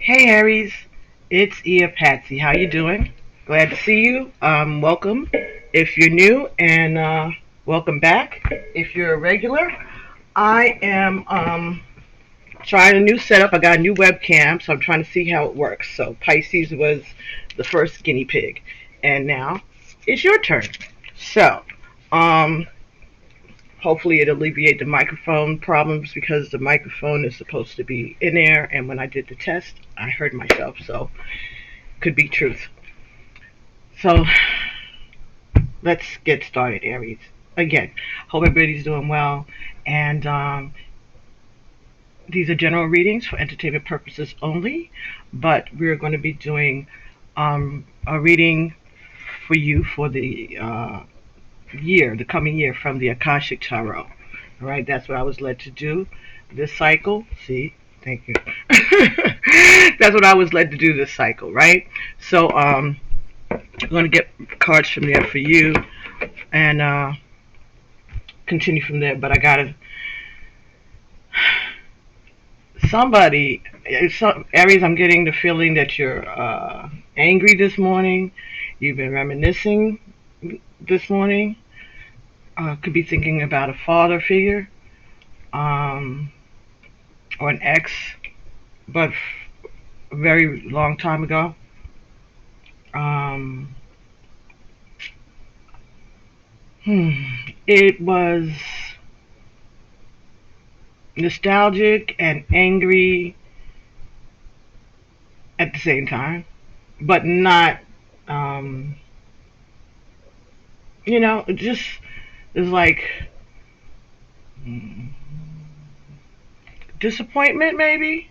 Hey Aries, it's Patsy. How you doing? Glad to see you. Welcome if you're new, and welcome back if you're a regular. I am trying a new setup. I got a new webcam, so I'm trying to see how it works. So Pisces was the first guinea pig, and now it's your turn. So, um, hopefully it alleviate the microphone problems because the microphone is supposed to be in there, and when I did the test, I heard myself. So could be truth. So let's get started, Aries. Again, hope everybody's doing well. And these are general readings for entertainment purposes only, but we're going to be doing a reading for you for the the coming year from the Akashic Tarot. All right, that's what I was led to do this cycle. See, thank you. That's what I was led to do this cycle, right? So, I'm going to get cards from there for you and continue from there. But I gotta somebody, Aries. I'm getting the feeling that you're angry this morning. You've been reminiscing this morning. Could be thinking about a father figure, um, or an ex, but a very long time ago. Um, it was nostalgic and angry at the same time, but not, um, it just is like mm, disappointment, maybe,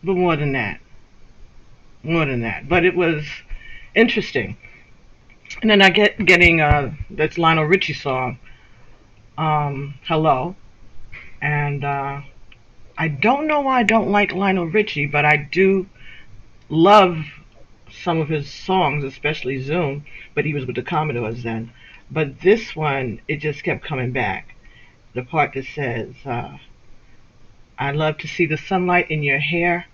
but more than that. But it was interesting. And then I getting that's Lionel Richie song, "Hello," and I don't know why I don't like Lionel Richie, but I do love some of his songs, especially Zoom. But he was with the Commodores then. But this one, it just kept coming back. The part that says, "I love to see the sunlight in your hair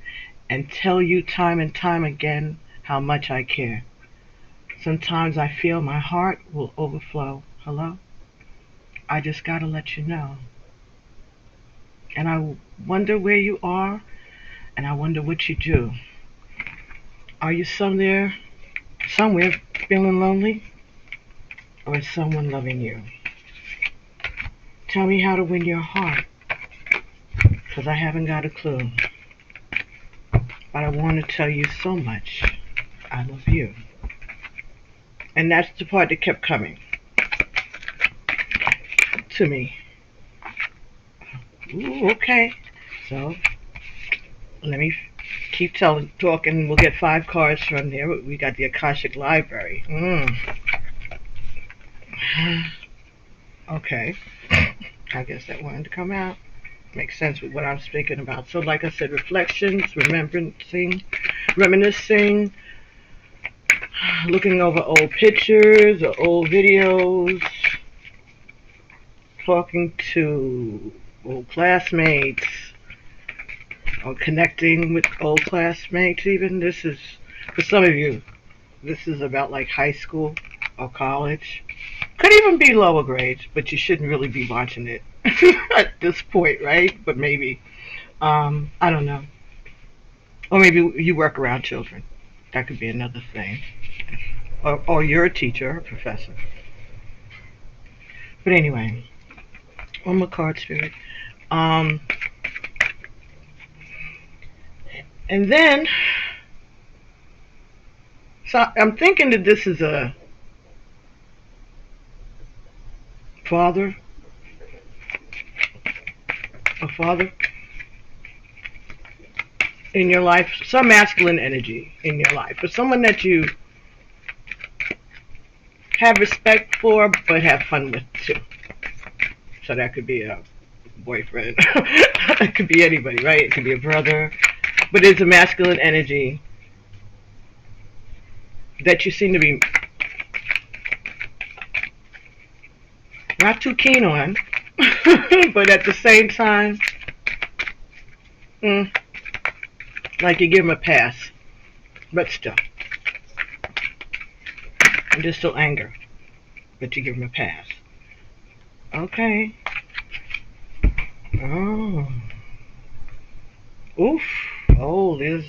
and tell you time and time again how much I care. Sometimes I feel my heart will overflow. Hello? I just gotta let you know. And I wonder where you are, and I wonder what you do. Are you somewhere feeling lonely? Or is someone loving you? Tell me how to win your heart, 'cause I haven't got a clue. But I want to tell you so much. I love you." And that's the part that kept coming to me. Ooh, okay. So let me keep talking. We'll get 5 cards from there. We got the Akashic Library. Okay. I guess that wanted to come out. Makes sense with what I'm speaking about. So, like I said, reflections, reminiscing, looking over old pictures or old videos, talking to old classmates, or connecting with old classmates. Even this is, for some of you, this is about like high school or college. Could even be lower grades, but you shouldn't really be watching it at this point, right? But maybe, I don't know. Or maybe you work around children. That could be another thing. Or you're a teacher or a professor. But anyway, one more card, Spirit. Um, and then, so I'm thinking that this is a father, a father in your life, some masculine energy in your life, or someone that you have respect for but have fun with too. So that could be a boyfriend. It could be anybody, right? It could be a brother. But it's a masculine energy that you seem to be not too keen on, but at the same time, Like you give him a pass, but still. And there's still anger, but you give him a pass. Okay. Oh. Oof. Oh, there's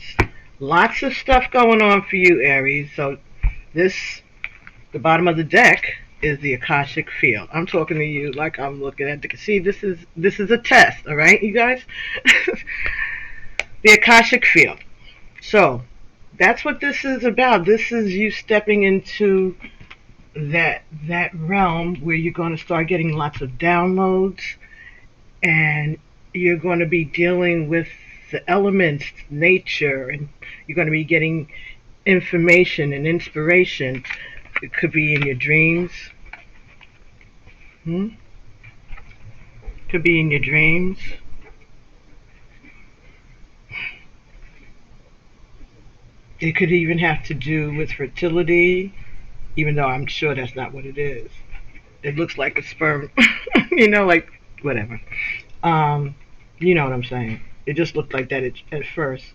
lots of stuff going on for you, Aries. So the bottom of the deck is the Akashic field. I'm talking to you like I'm looking at the. See, this is a test, all right, you guys. The Akashic field. So that's what this is about. This is you stepping into that realm where you're going to start getting lots of downloads, and you're going to be dealing with the elements, nature, and you're going to be getting information and inspiration. It could be in your dreams. Could be in your dreams. It could even have to do with fertility, even though I'm sure that's not what it is. It looks like a sperm, like whatever. You know what I'm saying. It just looked like that at first.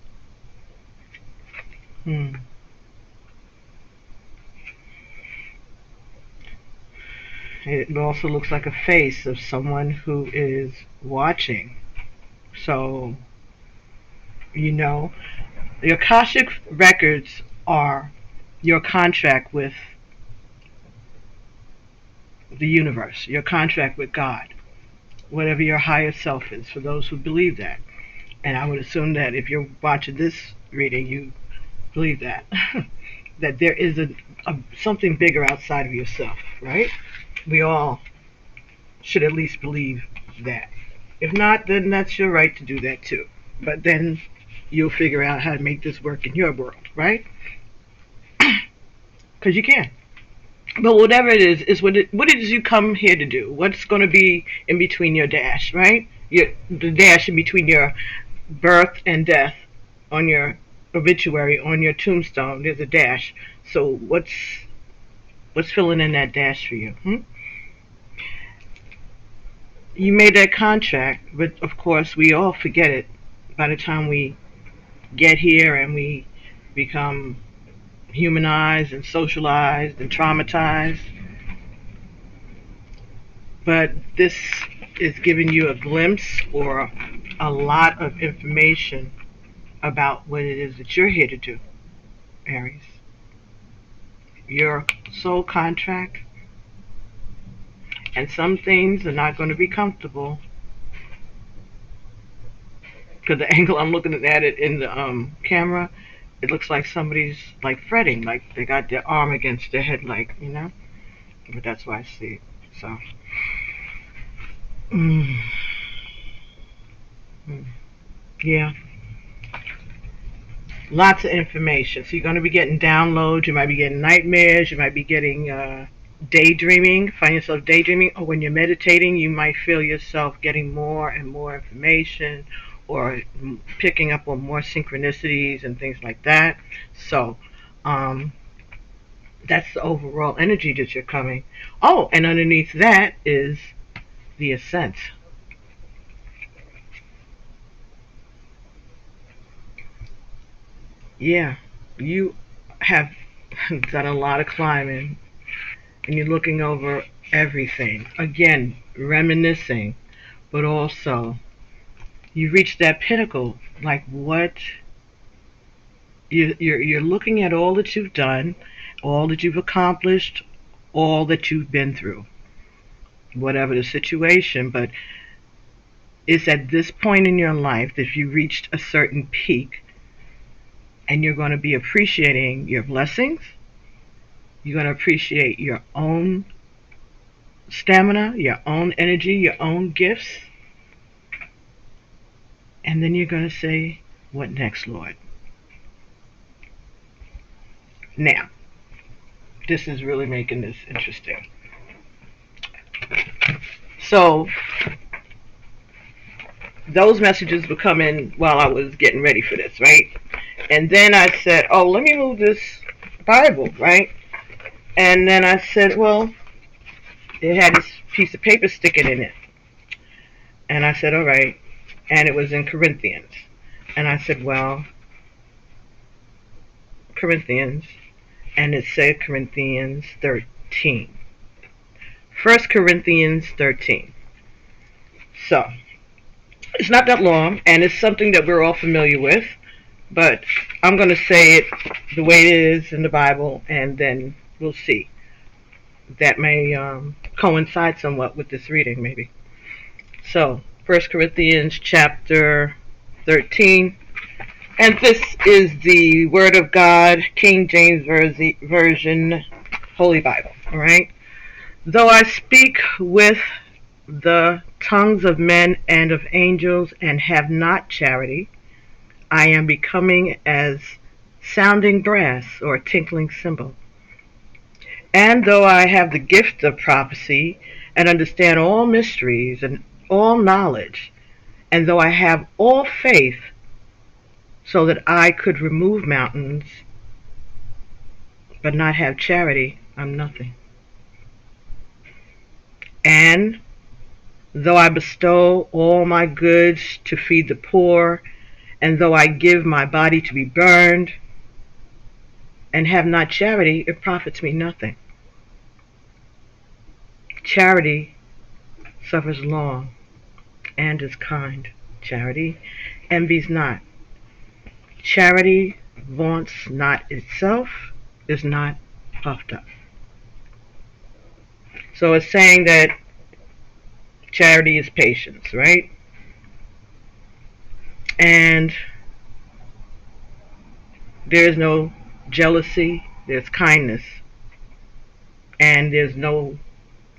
It also looks like a face of someone who is watching. So, the Akashic records are your contract with the universe, your contract with God, whatever your higher self is, for those who believe that. And I would assume that if you're watching this reading, you believe that. That there is something bigger outside of yourself, right? We all should at least believe that. If not, then that's your right to do that too. But then you'll figure out how to make this work in your world, right? Because you can. But whatever it is what it is you come here to do. What's going to be in between your dash, right? The dash in between your birth and death on your obituary, on your tombstone. There's a dash. So what's filling in that dash for you? You made that contract, but of course we all forget it by the time we get here and we become humanized and socialized and traumatized. But this is giving you a glimpse or a lot of information about what it is that you're here to do, Aries. Your soul contract. And some things are not going to be comfortable. Because the angle I'm looking at it in the camera, it looks like somebody's like fretting, like they got their arm against their head, like, But that's why I see it. So, yeah. Lots of information. So you're going to be getting downloads. You might be getting nightmares. You might be getting daydreaming. Find yourself daydreaming. Or when you're meditating, you might feel yourself getting more and more information, or picking up on more synchronicities and things like that. So that's the overall energy that you're coming. Oh, and underneath that is the ascent. Yeah, you have done a lot of climbing, and you're looking over everything. Again, reminiscing, but also you reach that pinnacle. Like what you're looking at all that you've done, all that you've accomplished, all that you've been through, whatever the situation. But it's at this point in your life that you reached a certain peak, and you're going to be appreciating your blessings. You're going to appreciate your own stamina, your own energy, your own gifts. And then you're going to say, what next, Lord? Now, this is really making this interesting. So, those messages were coming while I was getting ready for this, right? And then I said, oh, let me move this Bible, right? And then I said, well, it had this piece of paper sticking in it. And I said, all right. And it was in Corinthians. And I said, well, Corinthians, and it's 2 Corinthians 13. 1 Corinthians 13. So, it's not that long, and it's something that we're all familiar with, but I'm going to say it the way it is in the Bible, and then we'll see. That may coincide somewhat with this reading, maybe. So, 1 Corinthians chapter 13, and this is the Word of God, King James Version, Holy Bible, all right? Though I speak with the tongues of men and of angels and have not charity, I am becoming as sounding brass or a tinkling cymbal. And though I have the gift of prophecy and understand all mysteries and all knowledge, and though I have all faith so that I could remove mountains, but not have charity, I'm nothing. And though I bestow all my goods to feed the poor, and though I give my body to be burned, and have not charity, it profits me nothing. Charity suffers long and is kind. Charity envies not. Charity vaunts not itself, is not puffed up. So it's saying that charity is patience, right? And there is no jealousy, there's kindness, and there's no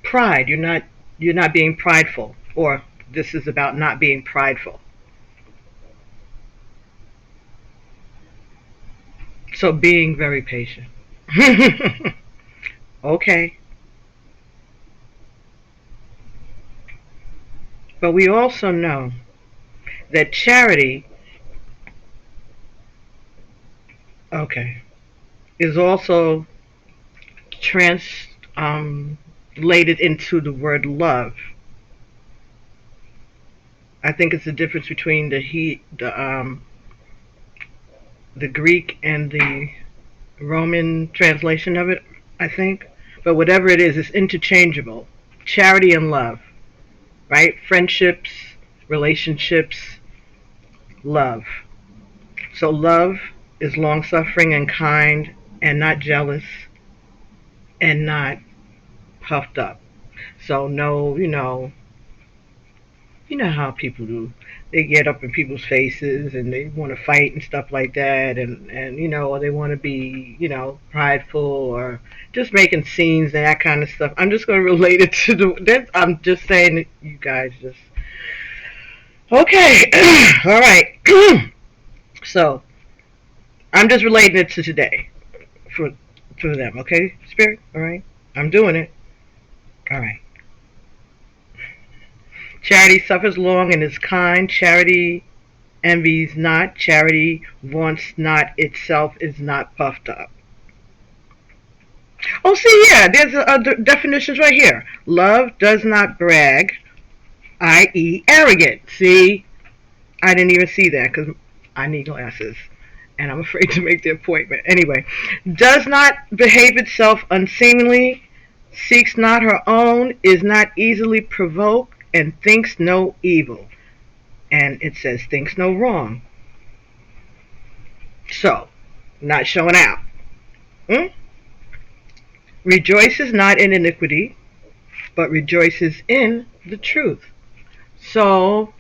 pride. You're not being prideful, or this is about not being prideful. So being very patient. Okay. But we also know that charity, is also translated into the word love. I think it's the difference between the Greek and the Roman translation of it, I think. But whatever it is, it's interchangeable. Charity and love, right? Friendships, relationships, love. So love is long-suffering and kind and not jealous and not puffed up. So no, you know how people do. They get up in people's faces and they want to fight and stuff like that, and or they want to be, prideful or just making scenes and that kind of stuff. I'm just going to relate it to I'm just saying that you guys just okay. All right. So I'm just relating it to today for them, okay, Spirit? All right? I'm doing it. All right. Charity suffers long and is kind. Charity envies not. Charity wants not itself, is not puffed up. Oh, see, yeah, there's definitions right here. Love does not brag, i.e. arrogant. See, I didn't even see that because I need glasses and I'm afraid to make the appointment. Anyway, does not behave itself unseemly, seeks not her own, is not easily provoked, and thinks no evil. And it says thinks no wrong. So, not showing out. Rejoices not in iniquity, but rejoices in the truth. So,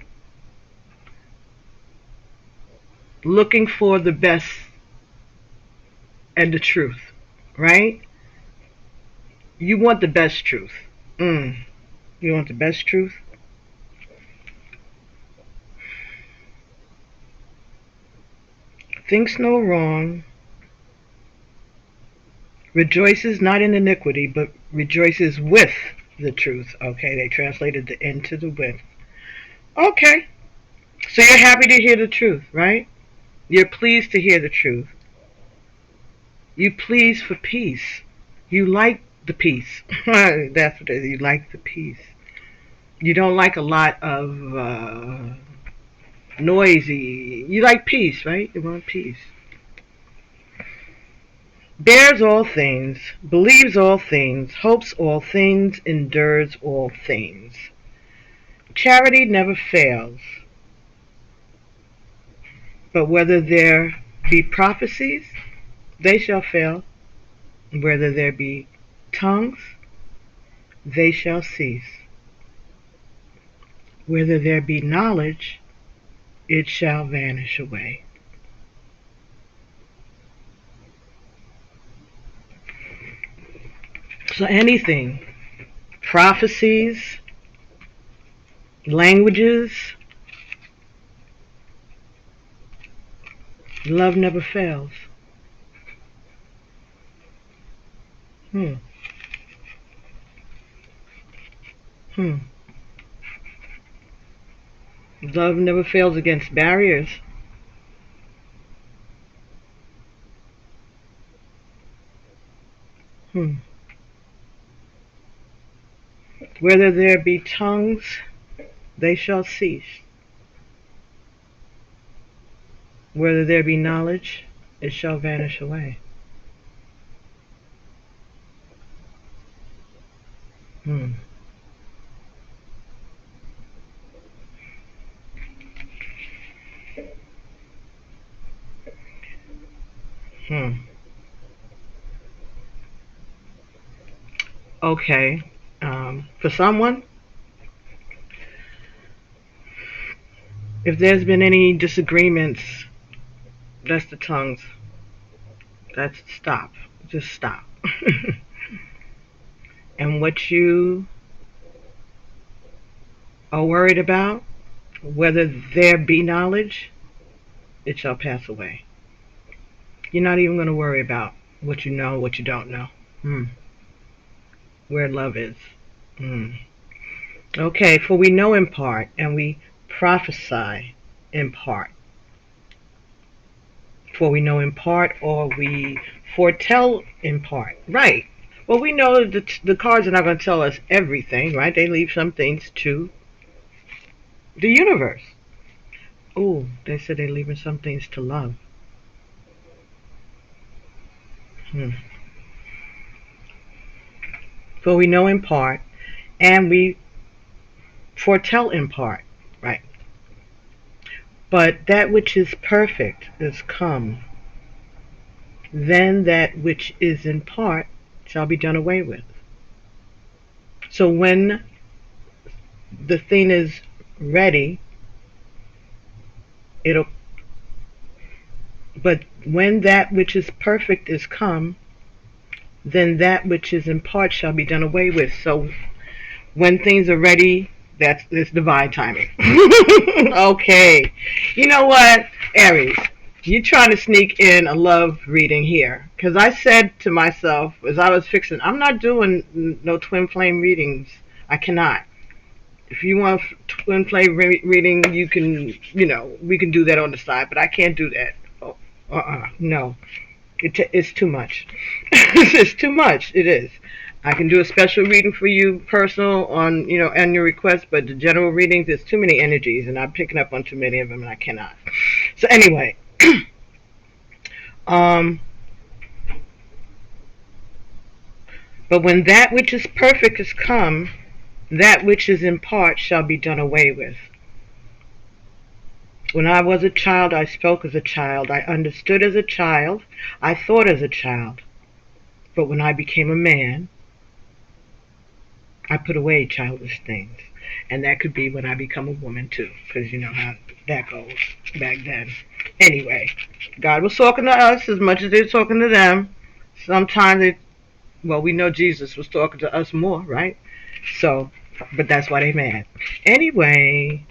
looking for the best and the truth, right? You want the best truth. You want the best truth? Thinks no wrong, rejoices not in iniquity, but rejoices with the truth. Okay, they translated the into the with. Okay, so you're happy to hear the truth, right? You're pleased to hear the truth. You please for peace. You like the peace. That's what it is. You like the peace. You don't like a lot of noisy. You like peace, right? You want peace. bears all things, believes all things, hopes all things, endures all things. Charity never fails, but whether there be prophecies, they shall fail. Whether there be tongues, they shall cease. Whether there be knowledge, it shall vanish away. So anything, prophecies, languages, love never fails. Hmm. Hmm. Love never fails against barriers. Hmm. Whether there be tongues, they shall cease. Whether there be knowledge, it shall vanish away. Hmm. Hmm. Okay. For someone, if there's been any disagreements, that's the tongues. That's stop. Just stop. And what you are worried about, whether there be knowledge, it shall pass away. You're not even going to worry about what you know, what you don't know. Hmm. Where love is. Hmm. Okay, for we know in part, and we prophesy in part. For we know in part, or we foretell in part. Right. Well, we know that the cards are not going to tell us everything, right? They leave some things to the universe. Oh, they said they're leaving some things to love. Hmm. For we know in part, and we foretell in part, right? But that which is perfect is come. Then that which is in part shall be done away with. So when the thing is ready, it'll. But when that which is perfect is come, then that which is in part shall be done away with. So when things are ready, that's divine timing. Okay. You know what, Aries? You're trying to sneak in a love reading here. Because I said to myself, as I was fixing, I'm not doing no twin flame readings. I cannot. If you want twin flame reading, you can, we can do that on the side. But I can't do that. Oh, no. It's too much. It's too much. It is. I can do a special reading for you, personal, on your request, but the general readings, there's too many energies, and I'm picking up on too many of them, and I cannot. So anyway, um, but when that which is perfect is come, that which is in part shall be done away with. When I was a child, I spoke as a child, I understood as a child, I thought as a child. But when I became a man, I put away childish things. And that could be when I become a woman too, because you know how that goes back then. Anyway, God was talking to us as much as they were talking to them. Sometimes we know Jesus was talking to us more, right? So, but that's why they mad. Anyway,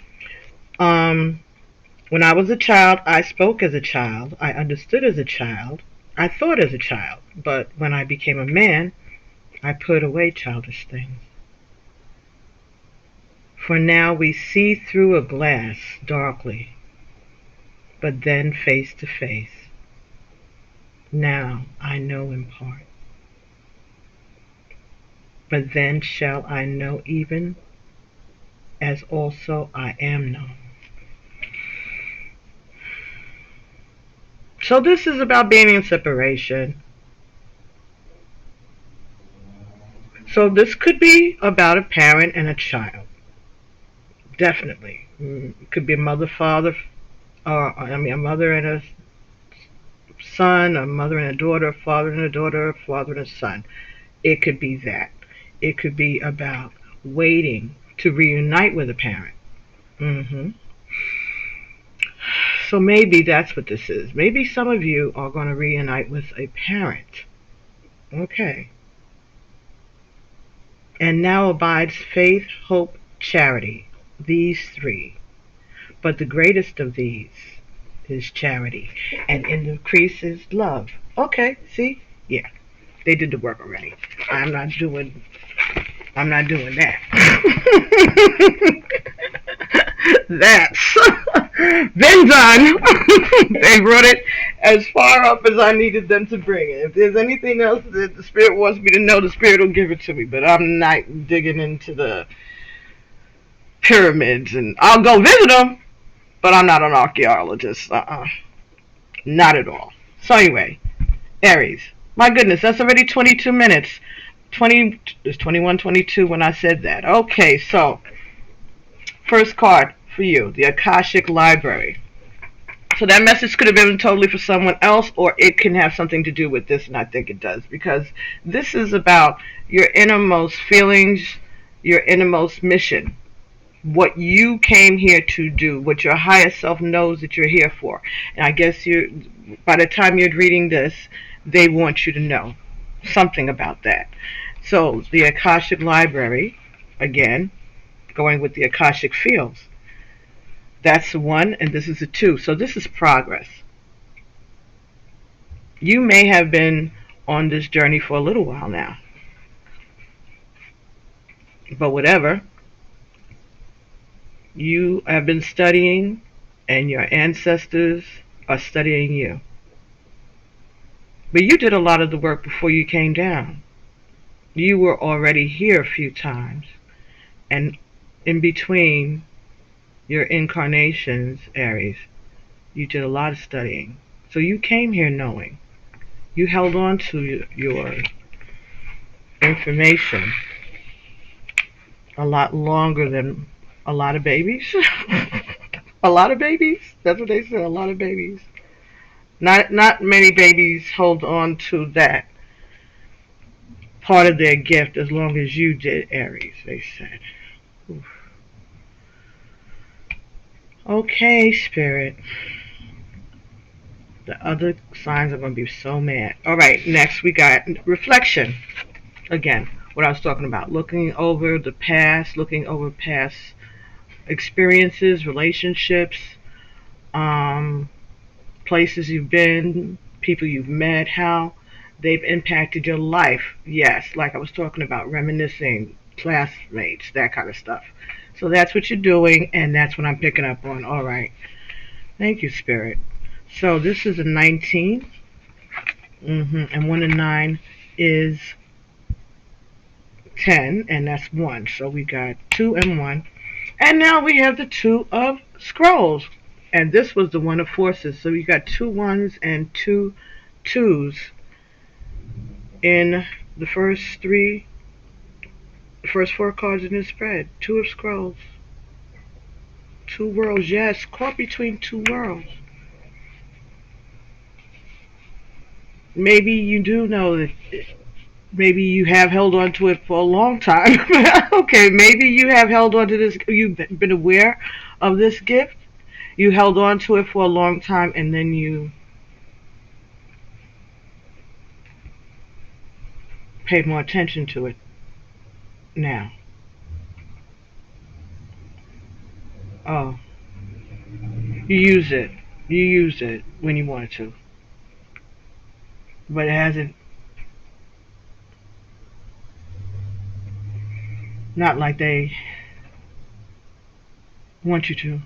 when I was a child, I spoke as a child, I understood as a child, I thought as a child. But when I became a man, I put away childish things. For now we see through a glass darkly, but then face to face. Now I know in part, but then shall I know even as also I am known. So this is about being in separation. So this could be about a parent and a child. Definitely. It could be a mother, father, a mother and a son, a mother and a daughter, a father and a daughter, a father and a son. It could be that. It could be about waiting to reunite with a parent. hmm So maybe that's what this is. Maybe some of you are going to reunite with a parent. Okay. And now abides faith, hope, charity. These three. But the greatest of these is charity. And increases love. Okay, see? Yeah. They did the work already. I'm not doing that. That's been done. They brought it as far up as I needed them to bring it. If there's anything else that the Spirit wants me to know, the Spirit will give it to me. But I'm not digging into the pyramids, and I'll go visit them, but I'm not an archaeologist. Not at all. So anyway, Aries. My goodness, that's already 22 minutes. It's 21, 22 when I said that. Okay, so first card for you, the Akashic Library. So that message could have been totally for someone else, or it can have something to do with this, and I think it does, because this is about your innermost feelings, your innermost mission, what you came here to do, what your higher self knows that you're here for. And I guess by the time you're reading this, they want you to know something about that. So the Akashic Library, again, going with the Akashic fields. That's the 1, and this is the 2. So this is progress. You may have been on this journey for a little while now. But whatever, you have been studying, and your ancestors are studying you. But you did a lot of the work before you came down. You were already here a few times, and in between your incarnations, Aries, you did a lot of studying. So you came here knowing. You held on to your information a lot longer than a lot of babies. A lot of babies? That's what they said, a lot of babies. Not many babies hold on to that part of their gift as long as you did, Aries, they said. Oof. Okay, Spirit. The other signs are going to be so mad. Alright, next we got reflection. Again, what I was talking about. Looking over the past, looking over past experiences, relationships, places you've been, people you've met, how they've impacted your life. Yes, like I was talking about, reminiscing, classmates, that kind of stuff. So that's what you're doing, and that's what I'm picking up on. All right. Thank you, Spirit. So this is a 19, and 1 and 9 is 10, and that's 1. So we got 2 and 1. And now we have the 2 of scrolls. And this was the 1 of forces. So we got 2 1s and 2 2s in the first 4 cards in this spread. 2 of scrolls. 2 worlds, yes, caught between 2 worlds. Maybe you do know that, maybe you have held on to it for a long time. Okay, maybe you have held on to this, you've been aware of this gift. You held on to it for a long time, and then you paid more attention to it now. Oh. You used it. You used it when you wanted to. But it hasn't. Not like they want you to.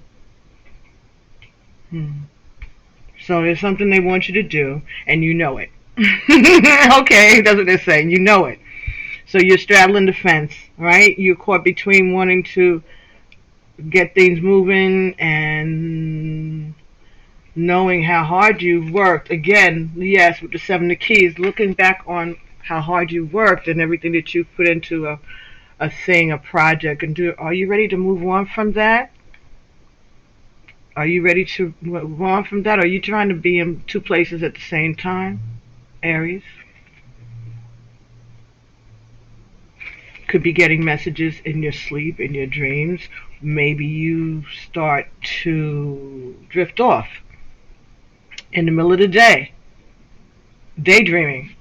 So there's something they want you to do, and you know it. Okay, that's what they're saying. You know it. So you're straddling the fence, right? You're caught between wanting to get things moving and knowing how hard you've worked. Again, yes, with the 7 of keys, looking back on how hard you worked and everything that you put into a thing, a project, and do. Are you ready to move on from that? Are you ready to move on from that? Are you trying to be in two places at the same time, Aries? Could be getting messages in your sleep, in your dreams. Maybe you start to drift off in the middle of the day, daydreaming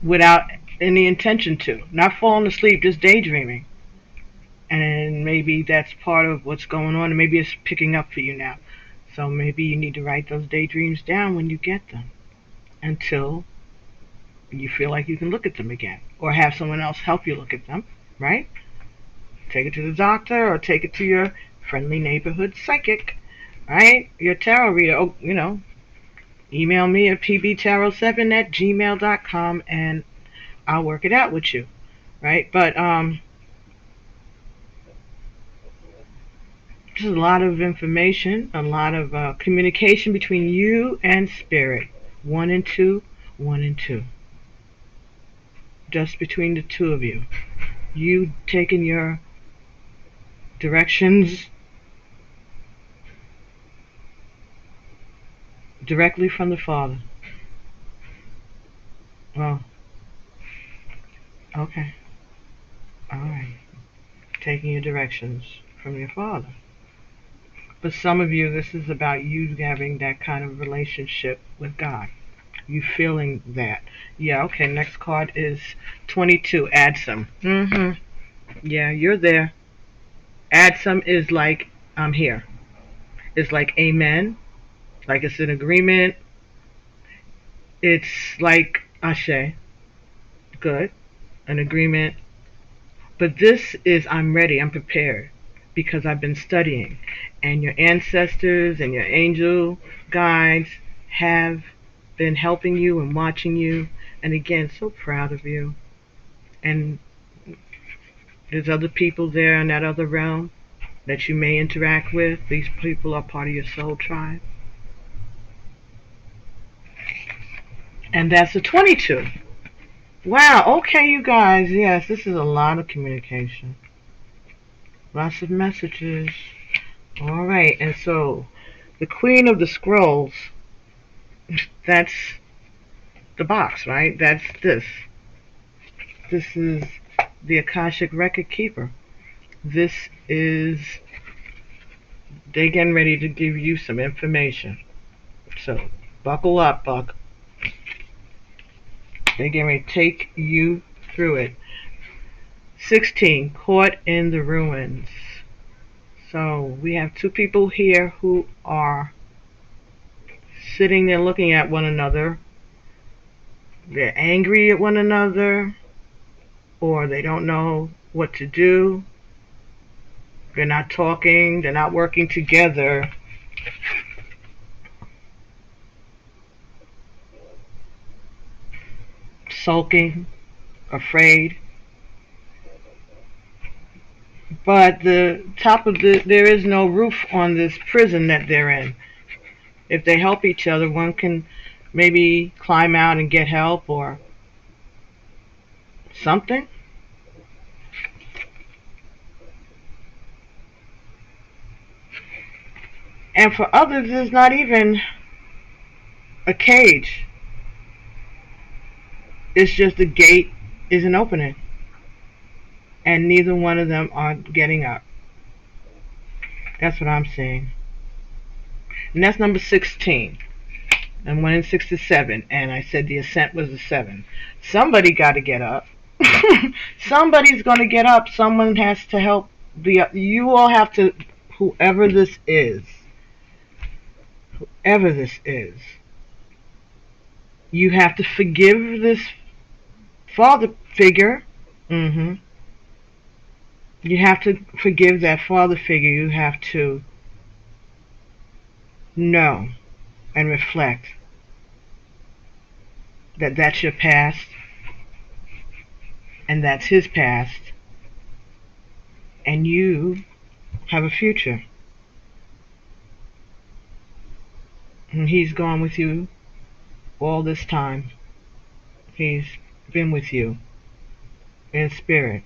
without any intention to. Not falling asleep, just daydreaming. And maybe that's part of what's going on, and maybe it's picking up for you now. So maybe you need to write those daydreams down when you get them until you feel like you can look at them again, or have someone else help you look at them, right? Take it to the doctor or take it to your friendly neighborhood psychic, right? Your tarot reader. Oh, email me at pbtarot7@gmail.com and I'll work it out with you, right? But there's a lot of information, a lot of communication between you and spirit. 1 and 2, 1 and 2. Just between the two of you. You taking your directions directly from the Father. Well, okay. Alright. Taking your directions from your Father. For some of you, this is about you having that kind of relationship with God. You feeling that. Yeah, okay, next card is 22. Add some. Yeah, you're there. Add some is like, I'm here. It's like amen. Like it's an agreement. It's like ashe. Good. An agreement. But this is I'm ready. I'm prepared. Because I've been studying. And your ancestors and your angel guides have been helping you and watching you. And again, so proud of you. And there's other people there in that other realm that you may interact with. These people are part of your soul tribe. And that's a 22. Wow, okay, you guys. Yes, this is a lot of communication. Lots of messages. All right, and so the Queen of the Scrolls, that's the box, right? That's this. This is the Akashic Record Keeper. This is, they're getting ready to give you some information. So buckle up, Buck. They're getting ready to take you through it. 16, Caught in the Ruins. So we have two people here who are sitting there looking at one another. They're angry at one another, or they don't know what to do. They're not talking, they're not working together. Sulking, afraid. But there is no roof on this prison that they're in. If they help each other, one can maybe climb out and get help or something. And for others, there's not even a cage. It's just the gate isn't opening. And neither one of them are getting up. That's what I'm seeing. And that's number 16. And 1 and 6 is 7. And I said the ascent was a 7. Somebody got to get up. Somebody's going to get up. Someone has to help. You all have to, whoever this is, you have to forgive this father figure. You have to forgive that father figure. You have to know and reflect that that's your past and that's his past, and you have a future. And he's gone with you all this time. He's been with you in spirit,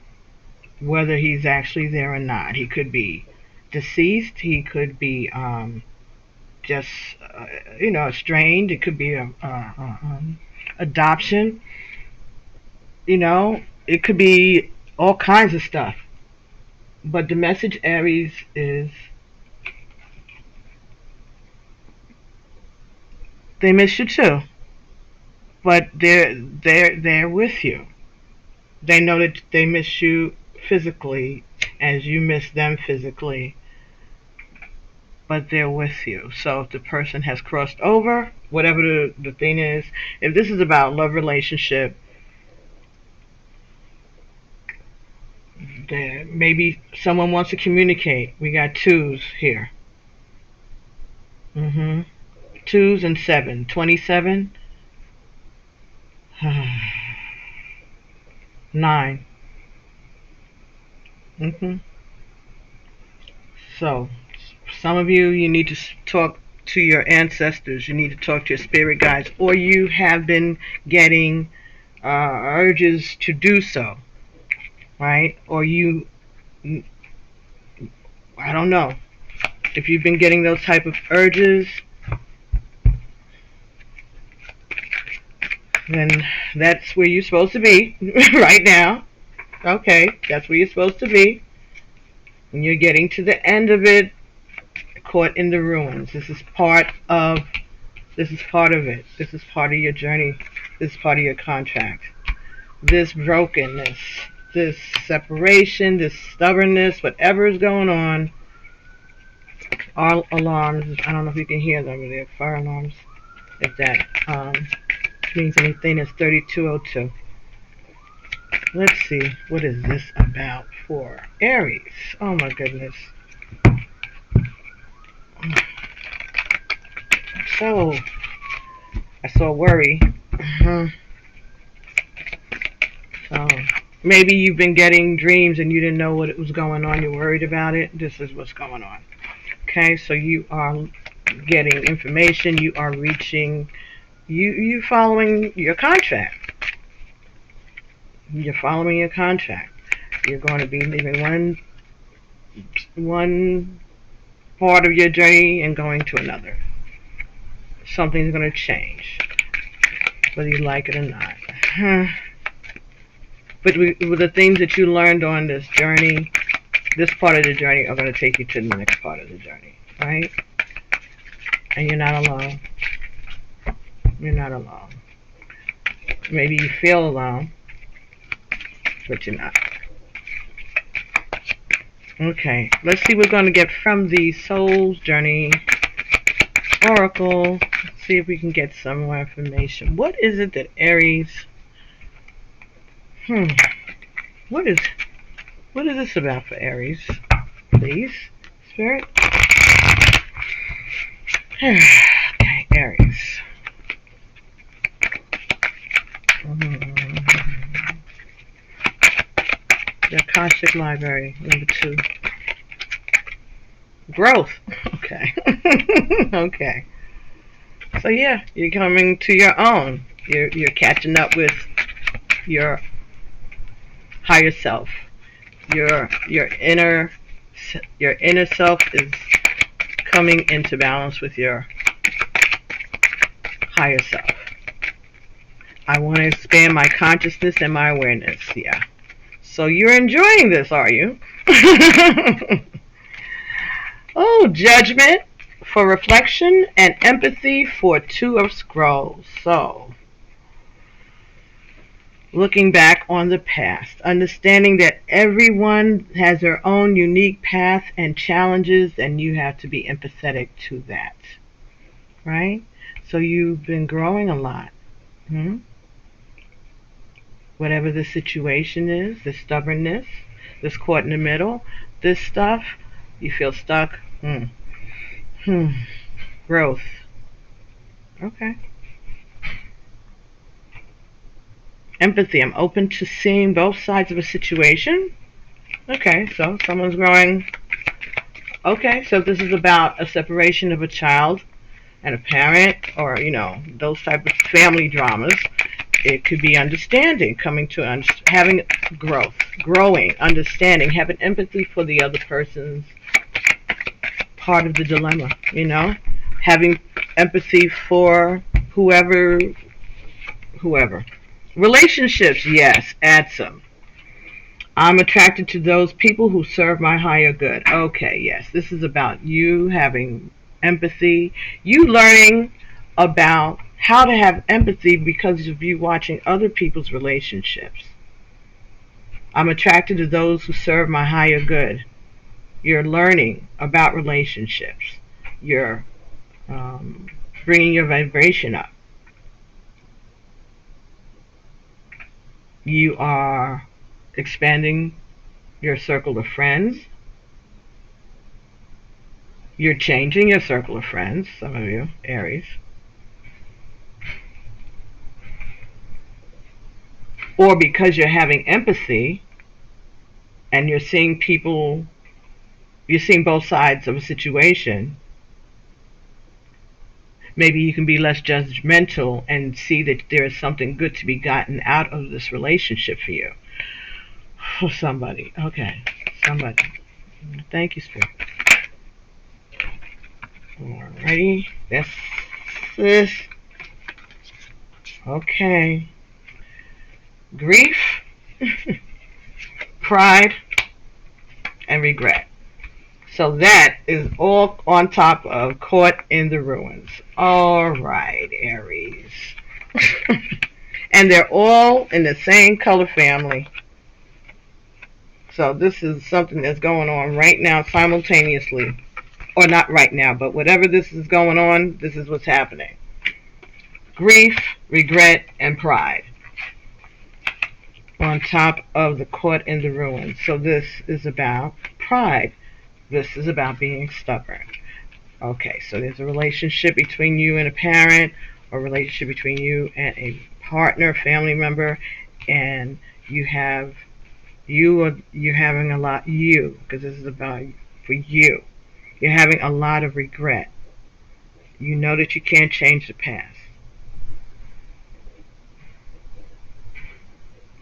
whether he's actually there or not. He could be deceased. He could be just estranged. It could be adoption. It could be all kinds of stuff. But the message, Aries, is they miss you too, but they're with you. They know that they miss you physically as you miss them physically, but they're with you. So if the person has crossed over, whatever the thing is, if this is about love relationship, then maybe someone wants to communicate. We got twos here. Twos and 7. 27. 9. So, some of you need to talk to your ancestors. You need to talk to your spirit guides, or you have been getting urges to do so, right? Or I don't know. If you've been getting those type of urges, then that's where you're supposed to be right now. Okay, that's where you're supposed to be. And you're getting to the end of it, caught in the ruins. This is part of it. This is part of your journey. This is part of your contract. This brokenness, this separation, this stubbornness, whatever is going on, all alarms, I don't know if you can hear them, they're fire alarms. If that means anything, it's 3202. Let's see, what is this about for Aries? Oh my goodness. So, I saw worry. So, maybe you've been getting dreams and you didn't know what was going on. You're worried about it. This is what's going on. Okay, so you are getting information. You are reaching. You following your contract. You're following your contract. You're going to be leaving one part of your journey and going to another. Something's going to change, whether you like it or not. But with the things that you learned on this journey, this part of the journey are going to take you to the next part of the journey, right? And you're not alone. You're not alone. Maybe you feel alone, but you're not. Okay, let's see what we're going to get from the Soul's Journey Oracle. Let's see if we can get some more information. What is it that Aries... What is this about for Aries? Please, Spirit. Okay, Aries. The Akashic Library, number 2. Growth. Okay. Okay. So yeah, you're coming to your own. You're catching up with your higher self. Your inner self is coming into balance with your higher self. I want to expand my consciousness and my awareness. Yeah. So you're enjoying this, are you? Oh, judgment for reflection and empathy for 2 of Scrolls. So, looking back on the past, understanding that everyone has their own unique path and challenges, and you have to be empathetic to that, right? So you've been growing a lot. Whatever the situation is, the stubbornness, this caught in the middle, this stuff, you feel stuck. Growth. Okay. Empathy. I'm open to seeing both sides of a situation. Okay, so someone's growing. Okay, so this is about a separation of a child and a parent, or those type of family dramas. It could be understanding, coming to having growth, growing, understanding, having empathy for the other person's part of the dilemma, having empathy for whoever. Relationships, yes, add some. I'm attracted to those people who serve my higher good. Okay, yes, this is about you having empathy, you learning about how to have empathy because of you watching other people's relationships. I'm attracted to those who serve my higher good. You're learning about relationships. You're bringing your vibration up. You are expanding your circle of friends. You're changing your circle of friends, some of you, Aries. Or because you're having empathy and you're seeing both sides of a situation, maybe you can be less judgmental and see that there is something good to be gotten out of this relationship for you. For somebody. Okay. Somebody. Thank you, Spirit. Alrighty. That's this. Okay. Grief, pride, and regret. So that is all on top of Caught in the Ruins. Alright, Aries. And they're all in the same color family. So this is something that's going on right now simultaneously. Or not right now, but whatever this is going on, this is what's happening. Grief, regret, and pride. On top of the Caught in the Ruins. So this is about pride. This is about being stubborn. Okay, so there's a relationship between you and a parent, or a relationship between you and a partner, family member, and you're having a lot, because this is about for you. You're having a lot of regret. You know that you can't change the past.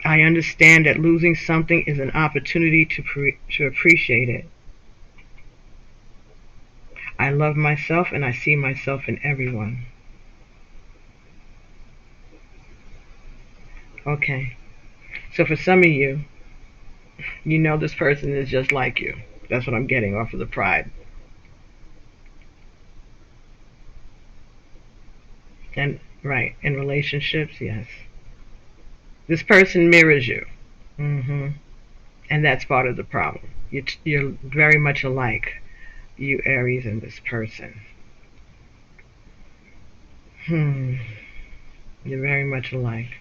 I understand that losing something is an opportunity to appreciate it. I love myself and I see myself in everyone. Okay. So for some of you, you know this person is just like you. That's what I'm getting off of the pride. And right, in relationships, yes. This person mirrors you. And that's part of the problem. You're very much alike, you Aries and this person. You're very much alike.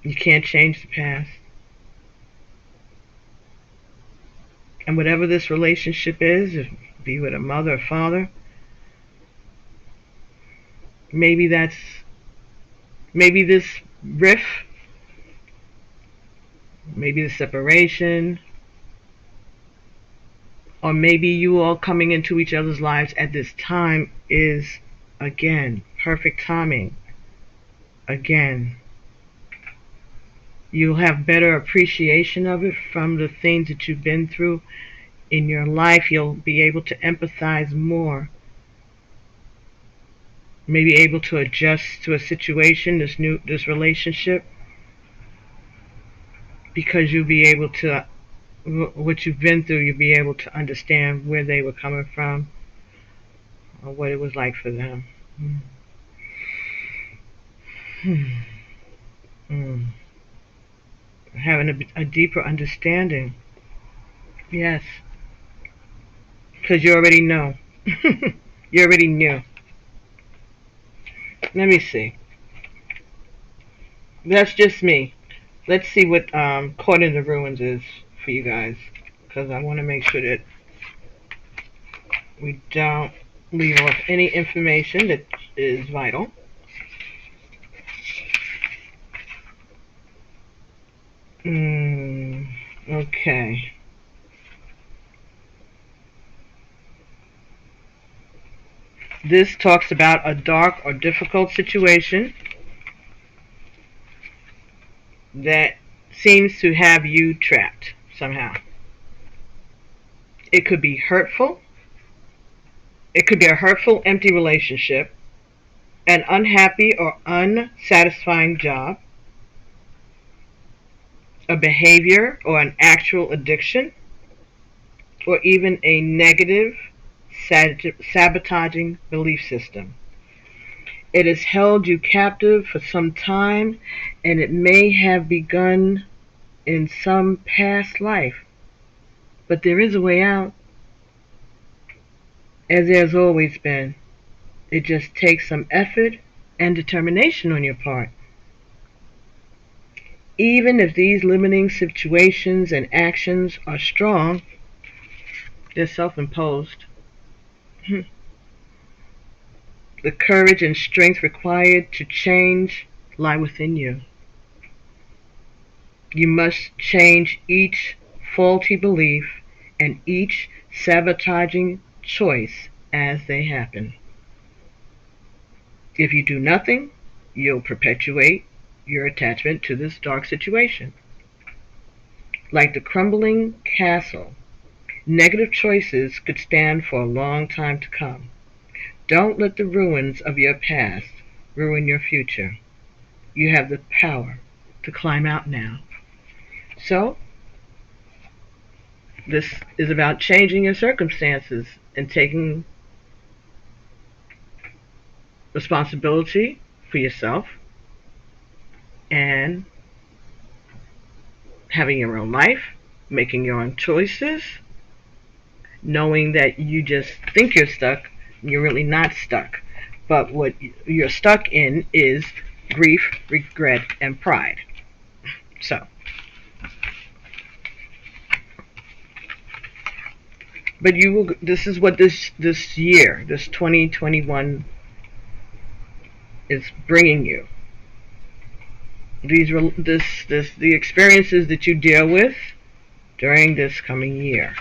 You can't change the past. And whatever this relationship is, if be with a mother or father, maybe this rift, maybe the separation, or maybe you all coming into each other's lives at this time is, again, perfect timing. Again, you'll have better appreciation of it from the things that you've been through in your life. You'll be able to empathize more. Maybe able to adjust to a situation, this relationship, because you'll be able to, what you've been through, you'll be able to understand where they were coming from or what it was like for them. Having a deeper understanding. Yes. Because you already know. You already knew. Let me see. That's just me. Let's see what Caught in the Ruins is for you guys. Because I want to make sure that we don't leave off any information that is vital. Okay. This talks about a dark or difficult situation that seems to have you trapped somehow. It could be hurtful. It could be a hurtful, empty relationship, an unhappy or unsatisfying job, a behavior or an actual addiction, or even a negative, sabotaging belief system. It has held you captive for some time, and it may have begun in some past life. But there is a way out, as there's always been. It just takes some effort and determination on your part. Even if these limiting situations and actions are strong, they're self-imposed. The courage and strength required to change lie within you. You must change each faulty belief and each sabotaging choice as they happen. If you do nothing, you'll perpetuate your attachment to this dark situation. Like the crumbling castle, negative choices could stand for a long time to come. Don't let the ruins of your past ruin your future. You have the power to climb out now. So, this is about changing your circumstances and taking responsibility for yourself and having your own life, making your own choices, knowing that you just think you're stuck, you're really not stuck. But what you're stuck in is grief, regret, and pride. So, but you will. This is what this year, this 2021, is bringing you. The experiences that you deal with during this coming year.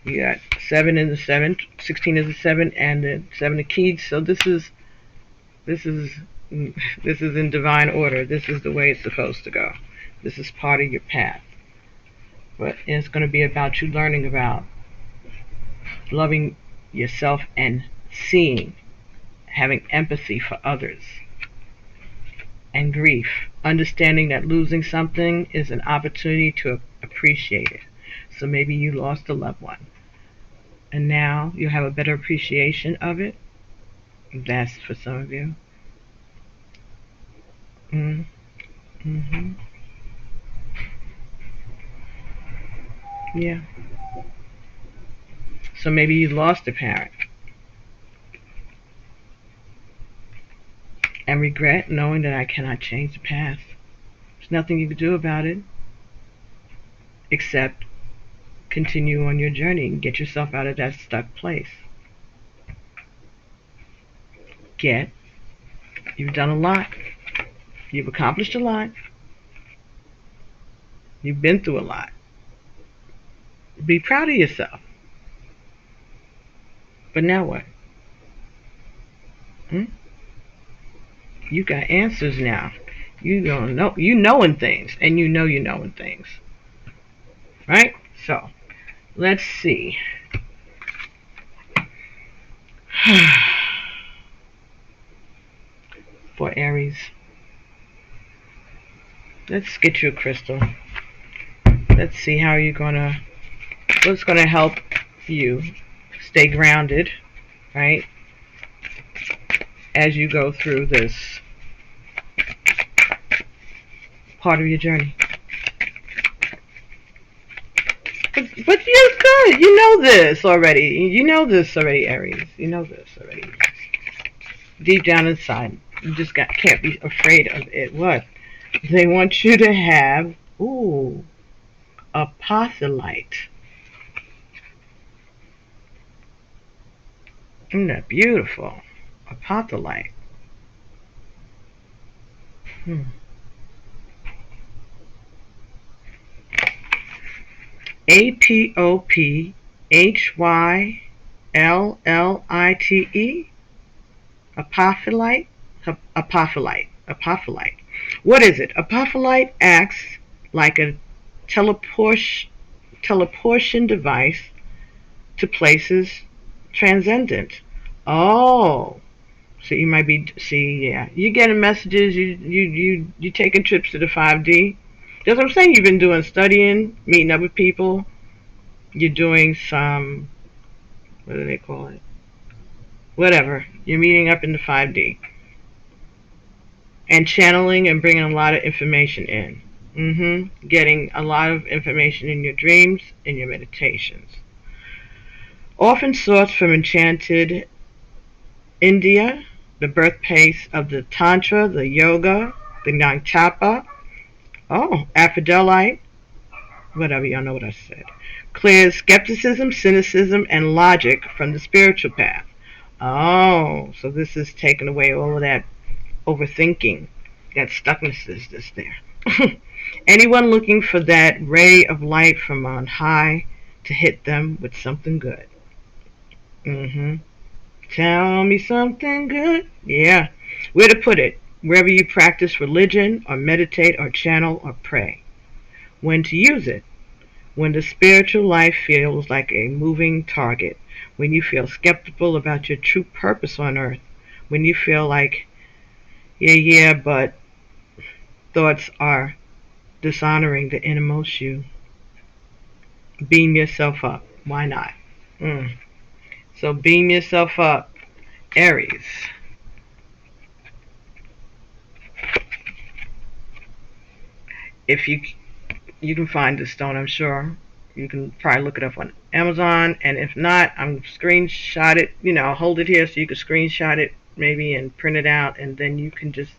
You got 7 in the 7, 16 is the 7, and the 7 of keys. So this is in divine order. This is the way it's supposed to go. This is part of your path. But it's going to be about you learning about loving yourself and seeing, having empathy for others, and grief, understanding that losing something is an opportunity to appreciate it. So maybe you lost a loved one, and now you have a better appreciation of it. That's for some of you. Mm-hmm. Yeah. So maybe you lost a parent and regret knowing that I cannot change the past. There's nothing you can do about it except continue on your journey and get yourself out of that stuck place. You've done a lot. You've accomplished a lot. You've been through a lot. Be proud of yourself. But now what? You got answers now. You don't know. You knowing things, and you know you're knowing things. Right? So, let's see. For Aries, let's get you a crystal. Let's see how you're gonna. What's gonna help you stay grounded, right? As you go through this part of your journey. But you're good. You know this already. You know this already, Aries. You know this already. Deep down inside, you just can't be afraid of it. What? They want you to have, a apostolite. Isn't that beautiful? A apostolite. APOPHY Llite. Apophyllite. Apophyllite. What is it? Apophyllite acts like a teleportation device to places transcendent. Oh, so you might be yeah. You getting messages. You taking trips to the 5D. That's what I'm saying. You've been doing studying, meeting up with people. You're doing some, what do they call it? Whatever. You're meeting up in the 5D and channeling and bringing a lot of information in. Getting a lot of information in your dreams, in your meditations. Often sourced from enchanted India, the birthplace of the Tantra, the Yoga, the Nyingtapa. Oh, Aphrodite. Whatever, y'all know what I said. Clears skepticism, cynicism, and logic from the spiritual path. Oh, so this is taking away all of that overthinking, that stuckness is just there. Anyone looking for that ray of light from on high to hit them with something good. Tell me something good. Yeah. Where to put it? Wherever you practice religion or meditate or channel or pray. When to use it? When the spiritual life feels like a moving target. When you feel skeptical about your true purpose on earth. When you feel like, but thoughts are dishonoring the innermost you. Beam yourself up. Why not? So beam yourself up, Aries. If you can find the stone, I'm sure. You can probably look it up on Amazon, and if not, I'm screenshot it. Hold it here so you can screenshot it maybe and print it out, and then you can just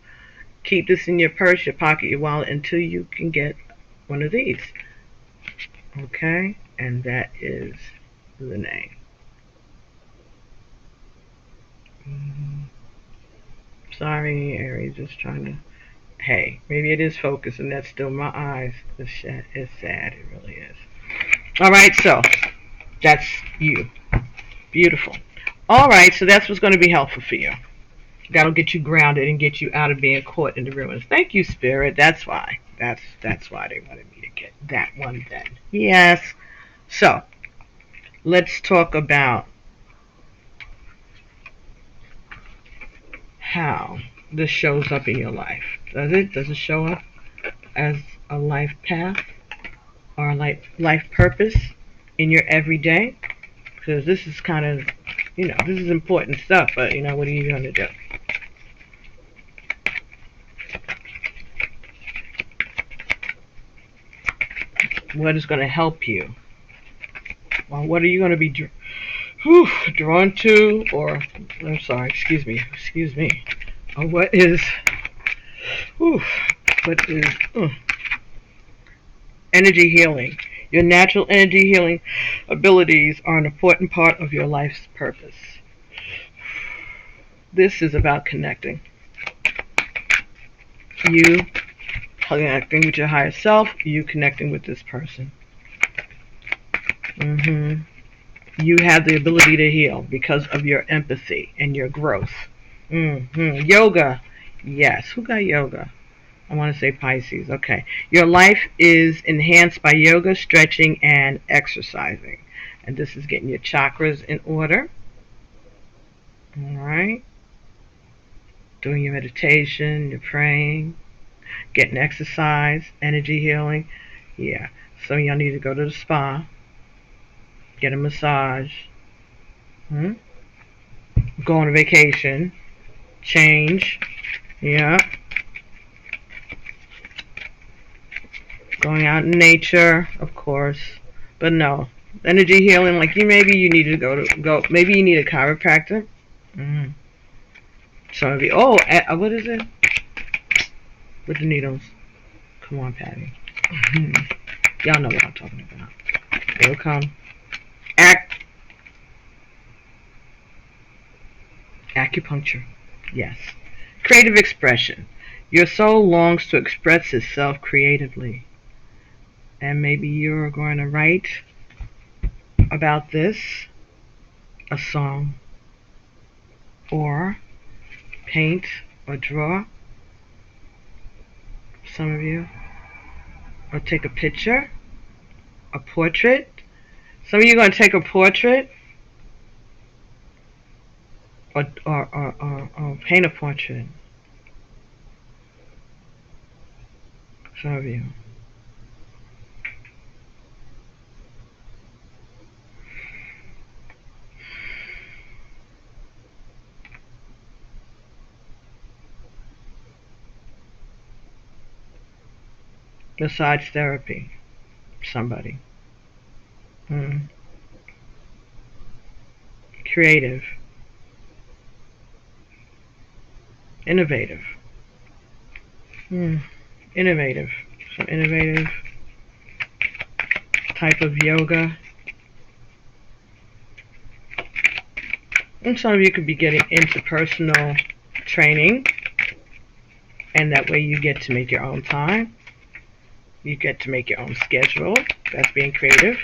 keep this in your purse, your pocket, your wallet until you can get one of these. Okay, and that is the name. Sorry, Aries, just trying to. Hey, maybe it is focused, and that's still my eyes. It's sad. It really is. All right, so that's you. Beautiful. All right, so that's what's going to be helpful for you. That'll get you grounded and get you out of being caught in the ruins. Thank you, Spirit. That's why. That's why they wanted me to get that one then. Yes. So, let's talk about how this shows up in your life. Does it? Does it show up as a life path or a life purpose in your everyday? Because this is kind of, this is important stuff, but, what are you going to do? What is going to help you? Well, what are you going to be drawn to, or, I'm sorry, excuse me, or what is energy healing? Your natural energy healing abilities are an important part of your life's purpose. This is about connecting. You connecting with your higher self, you connecting with this person. You have the ability to heal because of your empathy and your growth. Yoga. Yes. Who got yoga? I want to say Pisces. Okay. Your life is enhanced by yoga, stretching, and exercising. And this is getting your chakras in order. All right. Doing your meditation, your praying, getting exercise, energy healing. Yeah. Some of y'all need to go to the spa, get a massage, go on a vacation, change. Yeah. Going out in nature, of course. But no. Energy healing, like maybe you need to go maybe you need a chiropractor. Some of you, what is it? With the needles. Come on, Patty. Y'all know what I'm talking about. It'll come. Acupuncture. Yes. Creative expression. Your soul longs to express itself creatively. And maybe you're going to write about this. a song, or paint or draw, some of you, or take a picture, a portrait. Some of you are going to take a portrait or paint a portrait. Some of you. Massage therapy. Somebody. Creative. Innovative. Innovative. Some innovative type of yoga. And some of you could be getting into personal training, and that way you get to make your own time. You get to make your own schedule. That's being creative.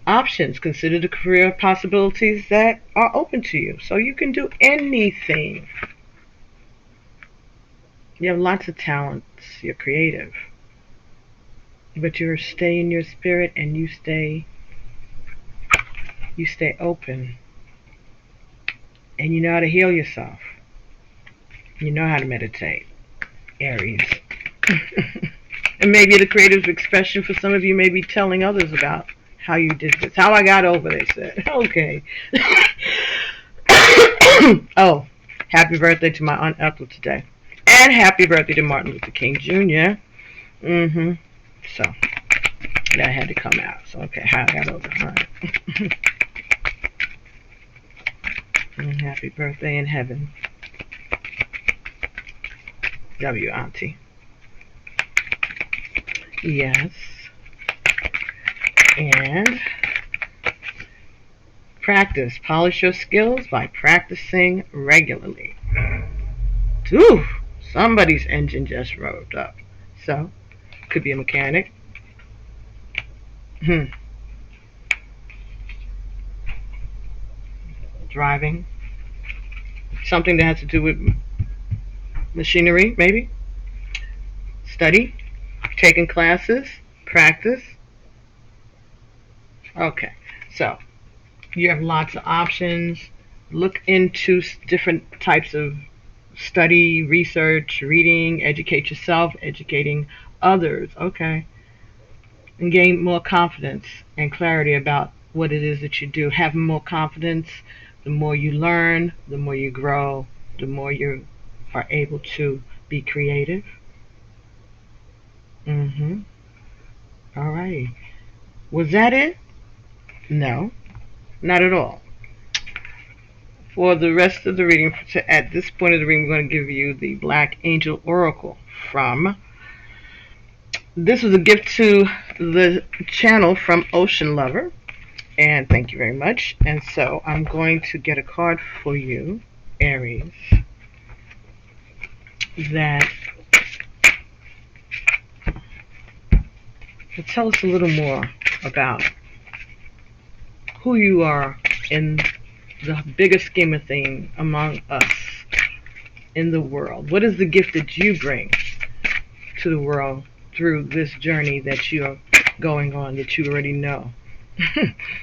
Options. Consider the career possibilities that are open to you. So you can do anything. You have lots of talents. You're creative. But you stay in your spirit, and you stay open. And you know how to heal yourself. You know how to meditate. Aries. And maybe the creative expression for some of you may be telling others about how you did this. How I got over, they said. Okay. Oh, happy birthday to my Aunt Ethel today. And happy birthday to Martin Luther King Jr. So, that had to come out. So, okay, how I got over. All right. And happy birthday in heaven. Love you, Auntie. Yes. And practice. Polish your skills by practicing regularly. Ooh, somebody's engine just revved up. So, could be a mechanic. Driving. Something that has to do with machinery, maybe. Study. Taking classes. Practice. Okay, so you have lots of options. Look into different types of study, research, reading, educate yourself, educating others, okay? And gain more confidence and clarity about what it is that you do. Having more confidence, the more you learn, the more you grow, the more you are able to be creative. All right. Was that it? No, not at all. For the rest of the reading, at this point of the reading, we're going to give you the Black Angel Oracle from. This was a gift to the channel from Ocean Lover, and thank you very much. And so I'm going to get a card for you, Aries, that will tell us a little more about who you are in the bigger scheme of things among us in the world. What is the gift that you bring to the world through this journey that you are going on, that you already know,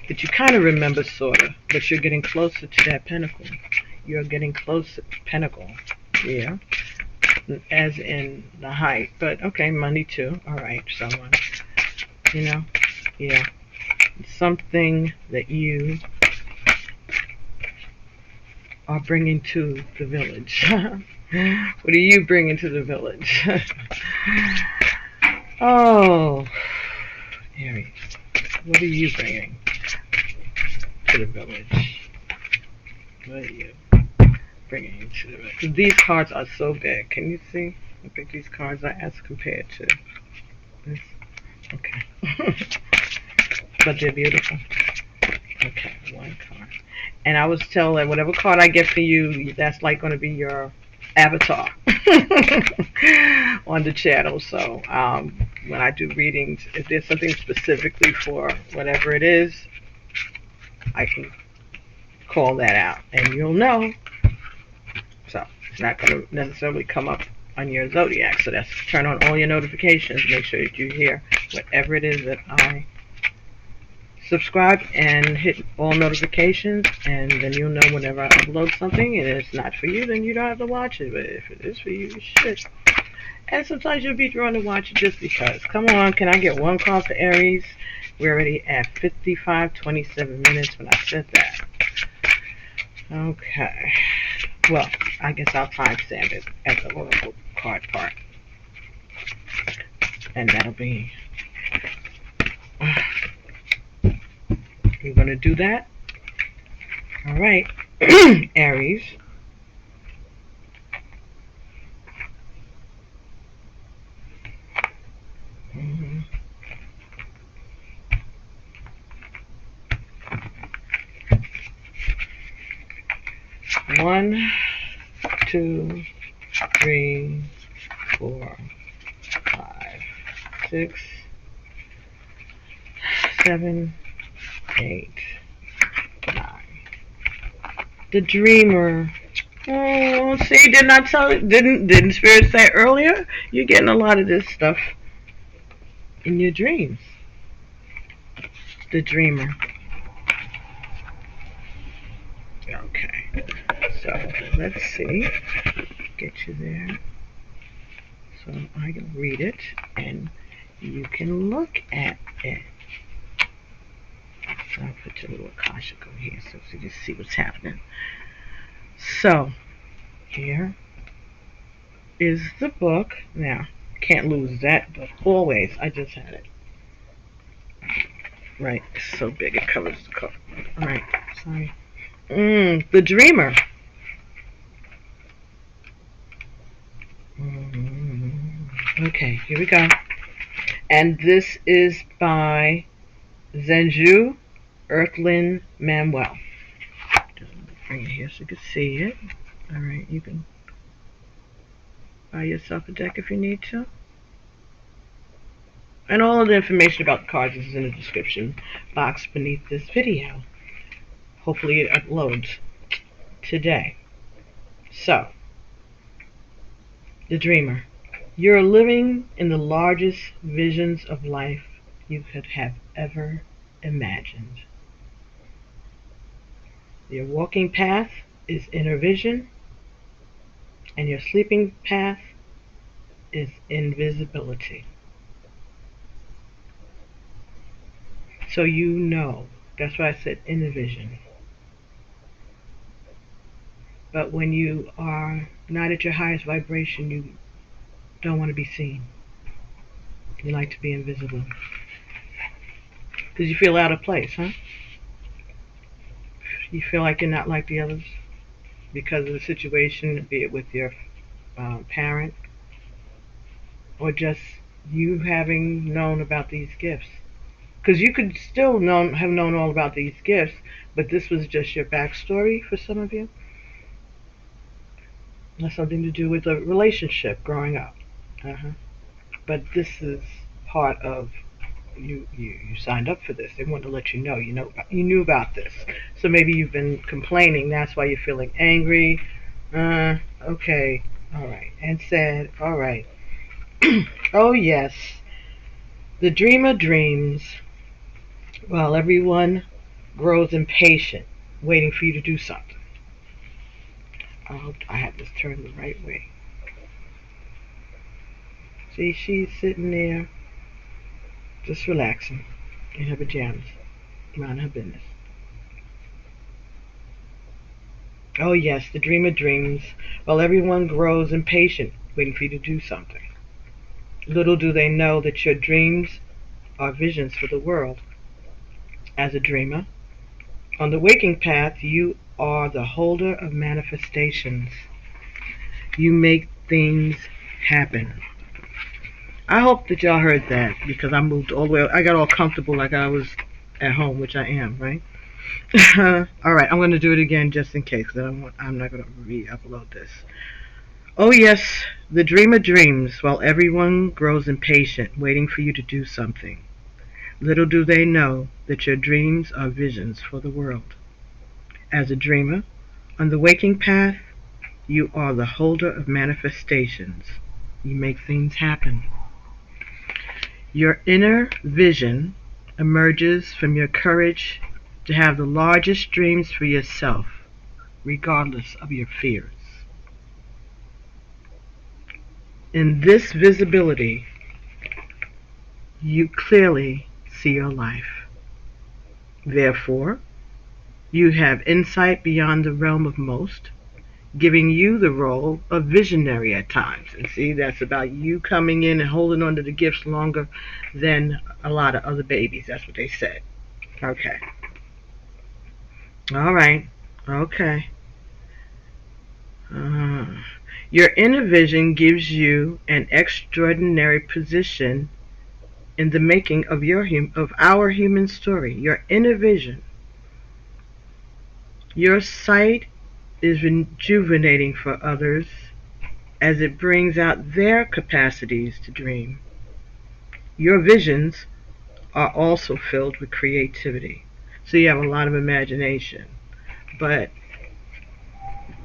that you kind of remember sort of, but you're getting closer to that pinnacle. You're getting closer to pinnacle, yeah, as in the height. But okay, money too. All right, someone, yeah, something that you are bringing to the village. What are you bringing to the village? Oh, Aries, what are you bringing to the village? What are you bringing to the village? These cards are so big. Can you see how big these cards are as compared to this? Okay. But they're beautiful. Okay, one card. And I was told that whatever card I get for you, that's like going to be your avatar on the channel. So when I do readings, if there's something specifically for whatever it is, I can call that out, and you'll know. So it's not going to necessarily come up on your zodiac. So that's turn on all your notifications. Make sure that you hear whatever it is that I subscribe and hit all notifications, and then you'll know whenever I upload something. And if it's not for you, then you don't have to watch it. But if it is for you, you should. And sometimes you'll be drawn to watch it just because. Come on, can I get one call for Aries? We're already at 27 minutes when I said that. Okay. Well, I guess I'll timestamp it at the oracle card part. And that'll be... We're going to do that. All right. Aries. One, 2, 3, 4, 5, 6, 7, 8, 9. The Dreamer. Oh, see, didn't I tell it? Didn't Spirit say earlier? You're getting a lot of this stuff in your dreams. The Dreamer. Okay. So let's see. Get you there. So I can read it and you can look at it. So I'll put your little Akashic over here so you can see what's happening. So here is the book. Now, can't lose that book. Always. I just had it. Right. It's so big it covers the cover. Alright. Sorry. The Dreamer. Okay, here we go. And this is by Zenju, Earthlyn, Manuel. Just bring it here so you can see it. Alright, you can buy yourself a deck if you need to. And all of the information about the cards is in the description box beneath this video. Hopefully it uploads today. So, the Dreamer. You're living in the largest visions of life you could have ever imagined. Your walking path is inner vision, and your sleeping path is invisibility. So you know. That's why I said inner vision. But when you are not at your highest vibration, you don't want to be seen. You like to be invisible. Because you feel out of place, huh? You feel like you're not like the others because of the situation, be it with your parent, or just you having known about these gifts. Because you could still have known all about these gifts, but this was just your backstory for some of you. It has something to do with a relationship growing up. But this is part of you signed up for this. They want to let you know you knew about this. So maybe you've been complaining. That's why you're feeling angry. Okay, all right, and sad. All right. Oh yes, the Dreamer dreams while everyone grows impatient, waiting for you to do something. I hope I have this turned the right way. See, she's sitting there, just relaxing in her pajamas, minding her business. Oh yes, the Dreamer dreams while everyone grows impatient, waiting for you to do something. Little do they know that your dreams are visions for the world. As a dreamer, on the waking path, you are the holder of manifestations. You make things happen. I hope that y'all heard that, because I moved all the way. I got all comfortable like I was at home, which I am, right? All right, I'm going to do it again just in case, because I'm not going to re-upload this. Oh yes, the Dreamer dreams while everyone grows impatient, waiting for you to do something. Little do they know that your dreams are visions for the world. As a dreamer, on the waking path, you are the holder of manifestations. You make things happen. Your inner vision emerges from your courage to have the largest dreams for yourself, regardless of your fears. In this visibility, you clearly see your life. Therefore, you have insight beyond the realm of most, giving you the role of visionary at times. And see, that's about you coming in and holding on to the gifts longer than a lot of other babies. That's what they said. Okay. All right. Okay. Your inner vision gives you an extraordinary position in the making of our human story. Your inner vision. Your sight is rejuvenating for others as it brings out their capacities to dream. Your visions are also filled with creativity. So you have a lot of imagination, but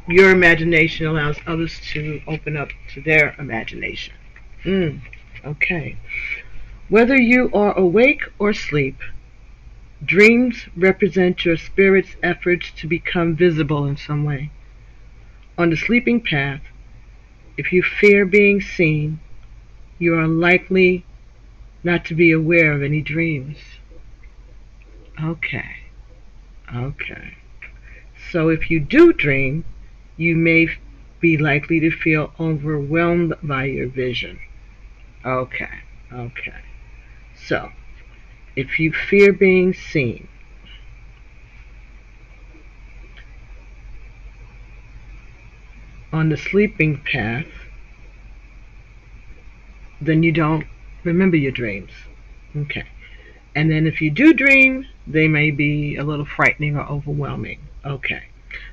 your imagination allows others to open up to their imagination. Okay. Whether you are awake or asleep, dreams represent your spirit's efforts to become visible in some way. On the sleeping path, if you fear being seen, you are likely not to be aware of any dreams. Okay. So if you do dream, you may be likely to feel overwhelmed by your vision. Okay. So, if you fear being seen, on the sleeping path, then you don't remember your dreams. Okay. And then if you do dream, they may be a little frightening or overwhelming. Okay.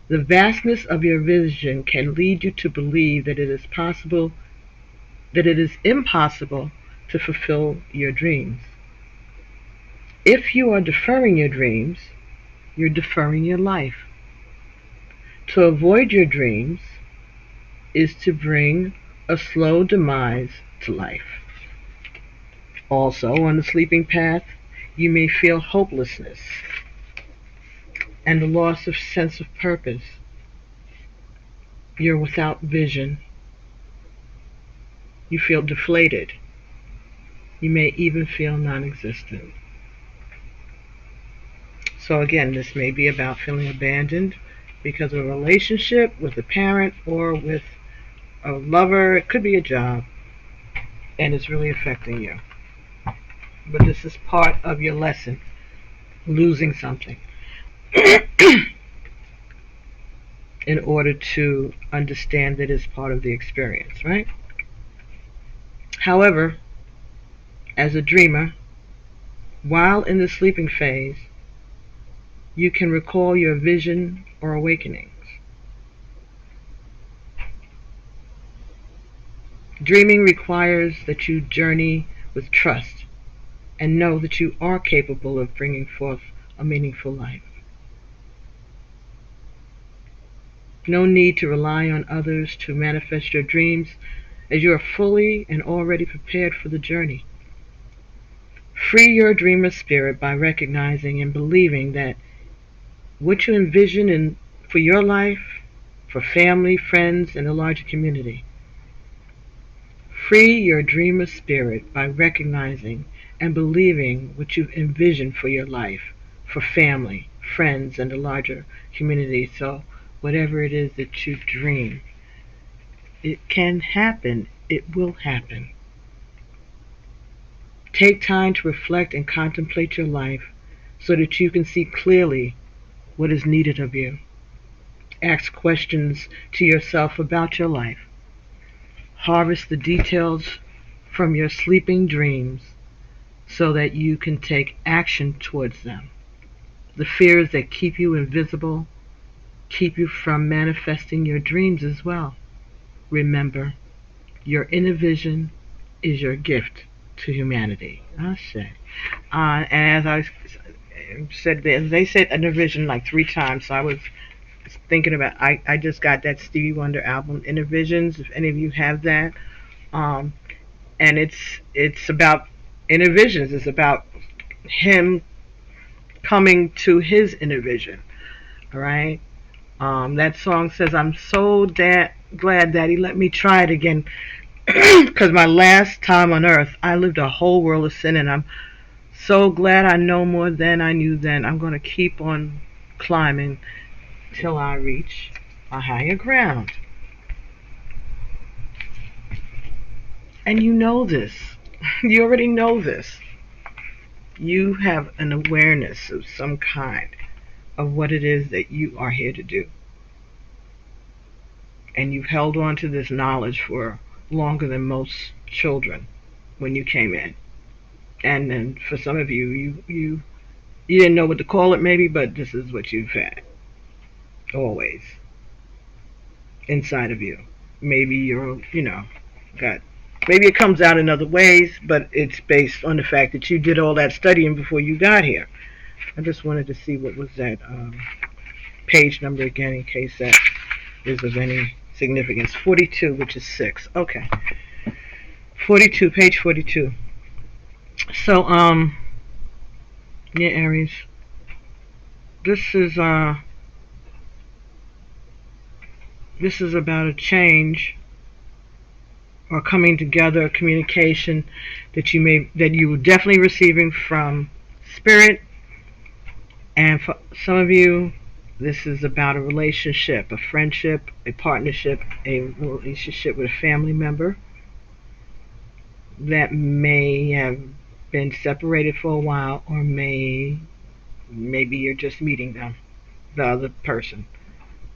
The vastness of your vision can lead you to believe that it is impossible to fulfill your dreams. If you are deferring your dreams, you're deferring your life. To avoid your dreams is to bring a slow demise to life. Also, on the sleeping path, you may feel hopelessness and the loss of sense of purpose. You're without vision. You feel deflated. You may even feel non-existent. So again, this may be about feeling abandoned because of a relationship with a parent or with a lover. It could be a job, and it's really affecting you. But this is part of your lesson, losing something, in order to understand that it's part of the experience, right? However, as a dreamer, while in the sleeping phase, you can recall your vision or awakenings. Dreaming requires that you journey with trust and know that you are capable of bringing forth a meaningful life. No need to rely on others to manifest your dreams, as you are fully and already prepared for the journey. Free your dreamer spirit by recognizing and believing that what you envision for your life, for family, friends, and the larger community. Free your dreamer spirit by recognizing and believing what you've envisioned for your life, for family, friends, and the larger community. So whatever it is that you dream, it can happen. It will happen. Take time to reflect and contemplate your life so that you can see clearly what is needed of you. Ask questions to yourself about your life. Harvest the details from your sleeping dreams so that you can take action towards them. The fears that keep you invisible keep you from manifesting your dreams as well. Remember, your inner vision is your gift to humanity. I say. And as I said, they said Intervision like 3 times, so I was thinking about. I just got that Stevie Wonder album, Intervisions. If any of you have that, um, and it's about Intervisions. It's about him coming to his Intervision. All right. That song says, "I'm so glad that he let me try it again, because my last time on earth, I lived a whole world of sin, and I'm so glad I know more than I knew then. I'm going to keep on climbing till I reach a higher ground." And you know this. You already know this. You have an awareness of some kind of what it is that you are here to do. And you've held on to this knowledge for longer than most children when you came in. And then for some of you, you didn't know what to call it maybe, but this is what you've had always inside of you. Maybe got, maybe it comes out in other ways, but it's based on the fact that you did all that studying before you got here. I just wanted to see what was that page number again, in case that is of any significance. 42, which is 6. Okay. 42, page 42. So, yeah, Aries. This is about a change or coming together, communication that you were definitely receiving from spirit. And for some of you, this is about a relationship, a friendship, a partnership, a relationship with a family member that may have been separated for a while, or maybe you're just meeting them, the other person.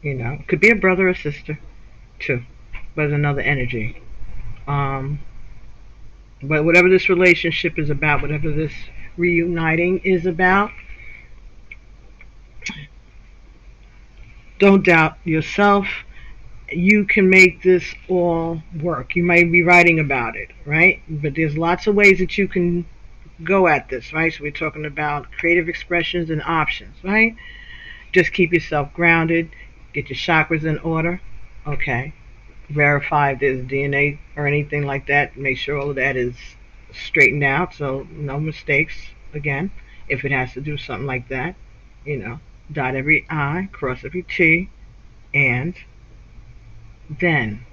It could be a brother or sister too, but another energy. But whatever this relationship is about, whatever this reuniting is about, don't doubt yourself. You can make this all work. You might be writing about it, right? But there's lots of ways that you can go at this, right? So we're talking about creative expressions and options, right? Just keep yourself grounded. Get your chakras in order. Okay. Verify if there's DNA or anything like that. Make sure all of that is straightened out, so no mistakes again. If it has to do something like that, dot every I, cross every T, and then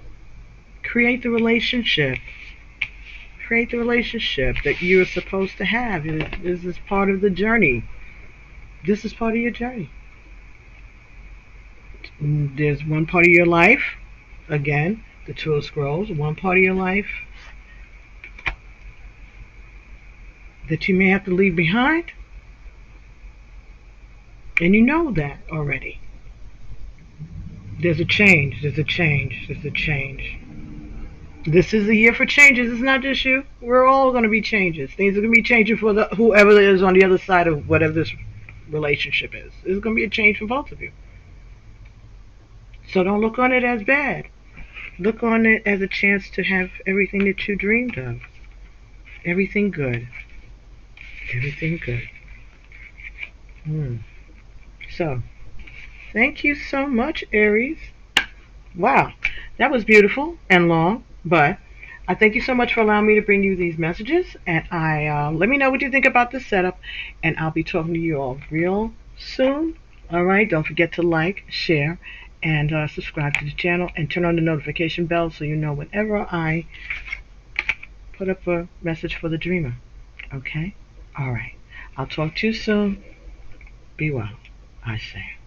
create the relationship. Create the relationship that you're supposed to have. This is part of the journey. This is part of your journey. There's one part of your life, again, the Two of Scrolls, one part of your life that you may have to leave behind. And you know that already. There's a change, there's a change, there's a change. This is a year for changes. It's not just you. We're all going to be changes. Things are going to be changing for whoever is on the other side of whatever this relationship is. There's going to be a change for both of you. So don't look on it as bad. Look on it as a chance to have everything that you dreamed of. Everything good. Everything good. So, thank you so much, Aries. Wow, that was beautiful and long, but I thank you so much for allowing me to bring you these messages. And let me know what you think about this setup, and I'll be talking to you all real soon. All right, don't forget to like, share, and subscribe to the channel, and turn on the notification bell so you know whenever I put up a message for the dreamer. Okay? All right. I'll talk to you soon. Be well, I say.